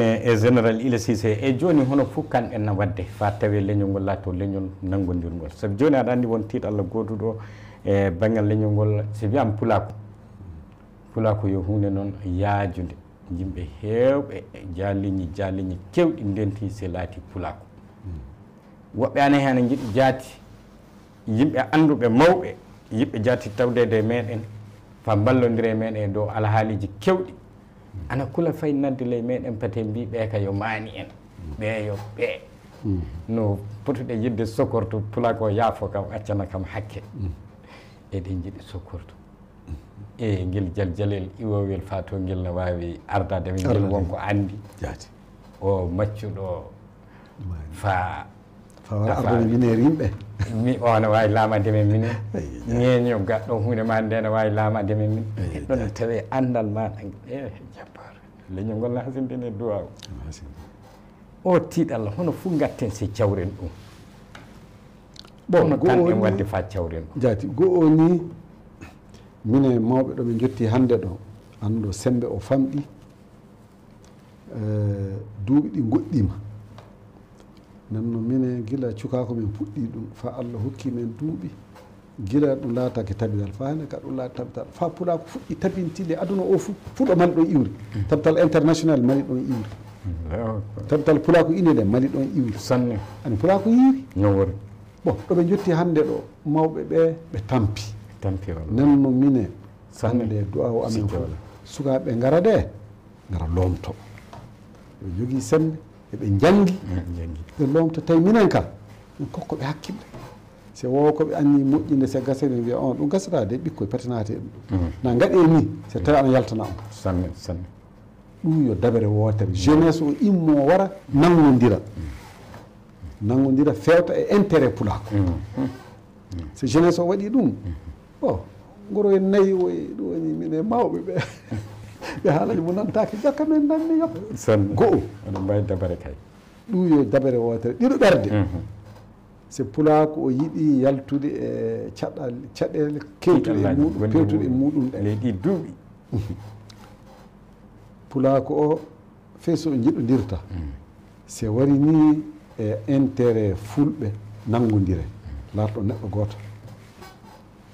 e général Ila Cissé e joni hono fukkan en na wadde fa tawi leñol ngol lato leñol nangodirgol sabi joni aɗa andi won tiiɗalla goduɗo e banggal leñol ngol so wiyama pulako yo hunde noon yaajude yimɓe hewɓe jaliñi kewɗi ndenti se laati pulako woɓɓe ane hen jiiɗi jaati yimɓe anduɓe mawɓe yiɓɓe jaati tawdede e meɗen fa ballodire meɗen dow alhaaliji kewɗi ana kula fay nadde ley meɗen pete mbi ɓe ka yo maani en ɓeyo ɓe no potuɗe yidde sokorto pulako yaafo kam accana kam hakke eɗen jiiɗi sokorto e guel jaljalel iwowel fa to guel ne wawi ardade min guel wonko andi o maccuɗo fa wara ardude minen yimɓe mi o ne wawi laamade men minen ñeño gaɗɗo hunde ma nde ne wawi laamade men min ɗon tawi andal maɗa e jabbar leñol ngol ne hasindene duwaw o tiiɗalla hono fo gatten si cawren ɗum hono tan en wadde fa cawren ɗum jaati go o ni mine mawɓe ɗo ɓe jotti hannde ɗo annduɗo sembe o famɗi duuɓi ɗi goɗɗima nanno mine gila cukako min puɗɗi ɗum fa Allah hokki men duuɓi gila ɗum laatake tabidal fa hande ka ɗum laata tabital fa pulako fuɗɗi tabintile aduna o fuɗo mali ɗon iwri tabital international mali ɗon iwri tabital pulako ine ɗe mali ɗon iwri sanne ani pulako yiiri no wori bon ɗo ɓe jotti hannde ɗo mawɓe ɓe tampi wala nanno mine hannde du'a o amen fof sukaɓe ngara de ngara loomto ɓe jogii sembe eɓe jangi ɓe loomto tawi minen kam min kokkoɓe hakkille se wowo koɓe anni moƴƴinde se gasede wiya on ɗum gasata de ɓikkoye patinate ɗum na gaɗe ni so tawi ana yaltana on sanne ɗum yo dabere wootere jeunesse o immo wara nangodira fewta e intérêt pulako so jeunesse o waɗi ɗum o ngoro en nayi woy ɗum woni mine mawɓe ɓe haalaji mo nantaki jakka men nanni yop go'o aɗa mbawi dabare kay ɗum yo dabere wootere ɗiɗo ɓerde so pulako o yiɗi yaltude e caɗele pewtuɗe e muɗum ɗe leydi duuɓi pulako o feeso o jiɗodirta se wari ni e intérêt fulɓe nangodire larɗo neɗɗo goto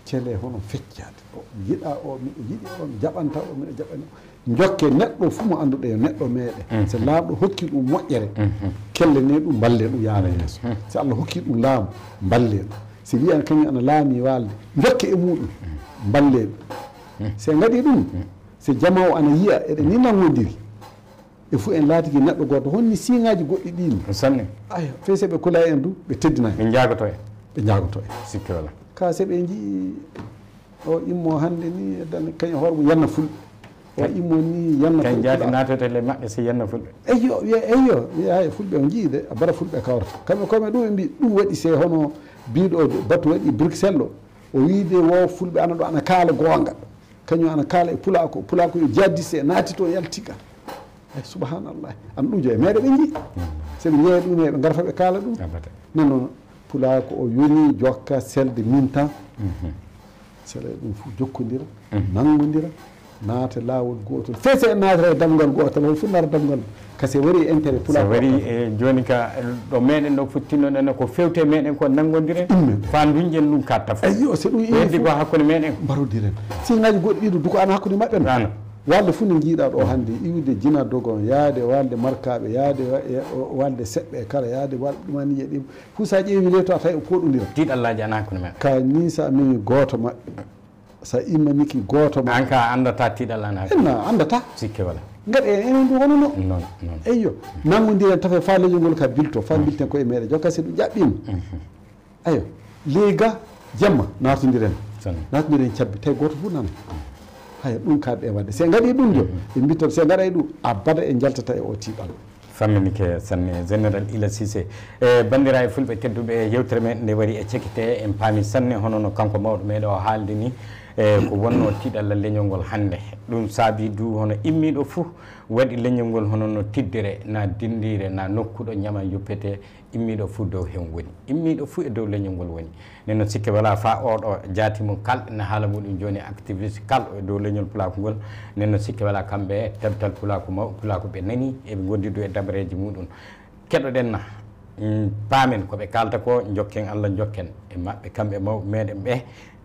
cele hono feccade o yiɗa o miɗo yiɗi o mi jaɓanta o miɗo jaɓani jokke neɗɗo fuu mo annduɗa yo neɗɗo meeɗe so laaɓɗo hokki ɗum moƴƴere kelle ne ɗum balle ɗum yaara yeeso so Allah hokki ɗum laamu balle ɗum so wiyan kañum ana laami walde jokke e muɗum balle ɗum so gaɗi ɗum so jama o ana yiya eɗen ni nangodiri e fo en laatiki neɗɗo goto honni siŋaji goɗɗi ɗini sanne aya fey so ɓe kula en du ɓe teddina ɓe jagoto sikki wala ka so ɓe jii o immo hannde ni dan kañum hooremo yanna fulɓe o immo ni yanna kañ jaadi natotele maɓɓe so yanna fulɓe eyyo wiya fulɓe o jii de a bara fulɓe kawrata kamɓe koye ɗum ɓe mbi ɗum waɗi se hono biɗo batu waɗi Bruxelles o wiide wo fulɓe ana ɗo ana kaala goonga kañum ana kaala e pulako yo jaddise naati to yaltika subhanallah ana ɗujo e meɗe ɓe jii soɓe jeeya ɗum e ɓe garata ɓe kaala ɗum non noon pulako o yoni jokka selde min tan sele ɗum fof jokkodira nangodira naata laawol gotol fe se en naatata e damgal gotal hol fof nara damgal kasi wari intérêt pulako wari e joni ka ɗo meɗen ɗo futtinnoɗen ko fewte meɗen ko nangodire fa duñƴen ɗum katta fof eyyo so ɗum heddi ko hakkude meɗen mbarodiren siŋaji goɗɗi ɗiɗo duko ana hakkude maɓɓe no walde fof ne jiiɗa ɗo hannde iwde jina dogon yaade walde markaɓe yaade walde seɓɓe kala yaade walde ɗumani yeɗima fuu sa ƴeewi le to a tawi o poɗodira tiiɗallaji ana hakkude men ka ni sa mimi goto maɓɓe sa immaniki goto ma an ka andata tiiɗalla ana hakkude enna andata sikke wala gaɗe enen ɗum hono non eyyo nangodiren tawa fa leñol ngol ka bilto fa bilten koye meɗe jokka si ɗum ƴaɓɓima ayo leyga jamma natodiren cabbi tawi goto fof nana haya ɗum kaɓe wadde se gaɗi ɗum jo ɓe mbitton se gaɗay ɗum abada e jaltata e o tiiɗal famminike sanne général Ila Cissé e bandiraɓe fulɓe tedduɓe yewtere men nde waɗi e cekkite en paami sanne hono no kanko mawɗo meɗe o haalde ni ko wonno tiiɗalla leñol ngol hannde ɗum saabi du hono immiɗo fuu waɗi leñol ngol hono no tiddire na dindire na nokkuɗo ñama yuppete immiɗo fuu dow hen woni immiɗo fuu e dow leñol ngol woni nen noon sikke wala fa oɗo jaati mum kalɗo haala muɗum joni activiste kalɗo e dow leñol pulaku ngol nen noon sikke wala kamɓe tabtal pulaku mawɓe pulaku ɓe nani eɓe gondidu e dabareji muɗum keɗoɗen na paamen koɓe kalta ko jokken Allah jokken e maɓɓe kamɓe mawɓe meɗen ɓe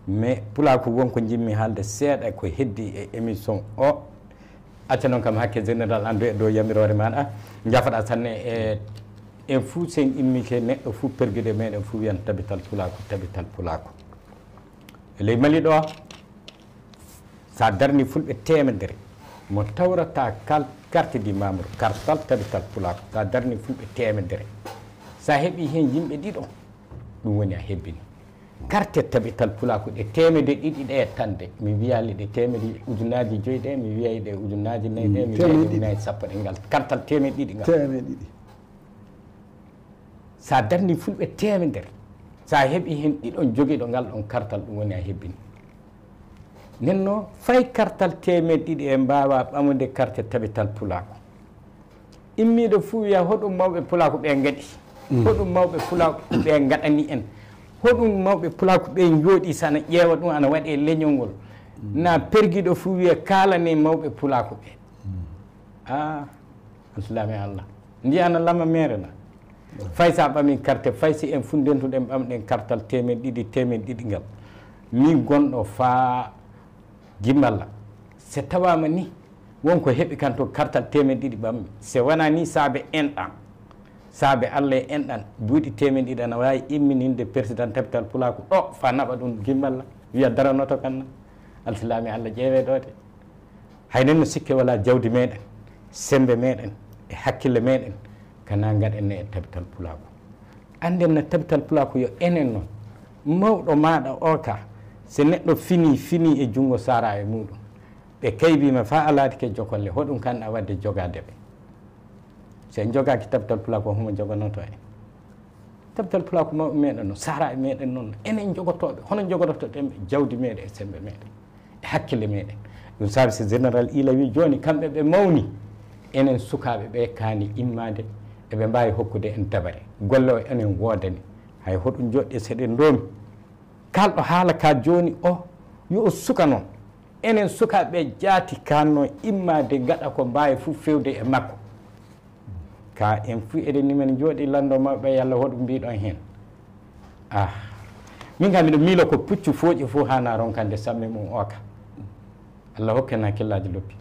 mais pulaku wonko jimmi haalde seeɗa ko heddi e émission o acca noon kam hakke général andu e dow yamirore maɗa jafoɗa sanne e fuu sen immike neɗɗo fuu pergude meɗen fuu wiyan tabital pulaku e ley Mali ɗo sa darni fulɓe temedere mo tawrata carte d'identité kartal tabital pulaku sa darni fulɓe temedere sa heeɓi hen yimɓe ɗiɗo ɗum woni a hebbini carte tabital pulaku ɗe temede ɗiɗi ɗe tande mi wiyali ɗe temedi ujunaji joyyi ɗe mi wiyayi ɗe ujunaji nayyi ɗe mi wiyayi ɗe ujunaji sappo ɗe ngal kartal temede ɗiɗi ngal temede ɗiɗi sa darni fulɓe temedere sa heeɓi hen ɗiɗon joguiɗo ngal ɗon kartal ɗum woni a hebbini nenno fay kartal temede ɗiɗi e mbawa ɓamude carte tabital pulaku immiɗo fuu wiya hoɗum mawɓe pulaku ɓe gaɗi hoɗum mawɓe pulaku ɓe gaɗani en hoɗum mawɓe pulaku ɓe jooɗi sana ƴeewa ɗum ana waɗe leñol ngol na perguiɗo fuu wiya kalane mawɓe pulaku ɓe alsilami Allah ndiyana lama mere na fay sa ɓami carte fay si en fundentuɗen ɓamɗen kartal temede ɗiɗi ngal mi gonɗo fa gimmalla se tawama ni wonko heeɓi kan to kartal temede ɗiɗi ɓammi se wona ni saabe enɗan saabe Allah e enɗan duuɗi temede ɗiɗi ana wawi immininde président tabital pulaku ɗo fa naɓa ɗum gimmalla wiya daranoto kanna alsilami Allah ƴeewe ɗo de haynen no sikke wala jawdi meɗen sembe meɗen e hakkille meɗen kana gaɗenne e tabital pulaku anden no tabital pulaku yo enen noon mawɗo maɗa o ka se neɗɗo fini e junngo sara e muɗum ɓe kaybima fa aladi ke jokolle hoɗum kanɗa wadde jogade ɓe se jogaki tabital pulaku o homo joganoto en tabital pulaku mawɓe meɗen noon sara e meɗen noon enen jogotoɓe hono jogototoɗen ɓe jawdi meɗen e sembe meɗen e hakkille meɗen ɗum saabi so général ila wi joni kamɓe ɓe mawni enen sukaɓe ɓe kaani immade eɓe mbawi hokkude en dabare golle o enen woodani hay hoɗum joɗɗi seɗen doomi kalɗo haala ka joni o yo suka noon enen sukaɓe jaati kanno immade gaɗa ko mbawi fof fewde e makko ka en fuu eɗen nimen jooɗi lando mawɓe yallah hoɗum mbiɗon hen min kam miɗo miilo ko puccu fooƴi fof hana ronkande samme mum o ka Allah hokken hakkillaji loppi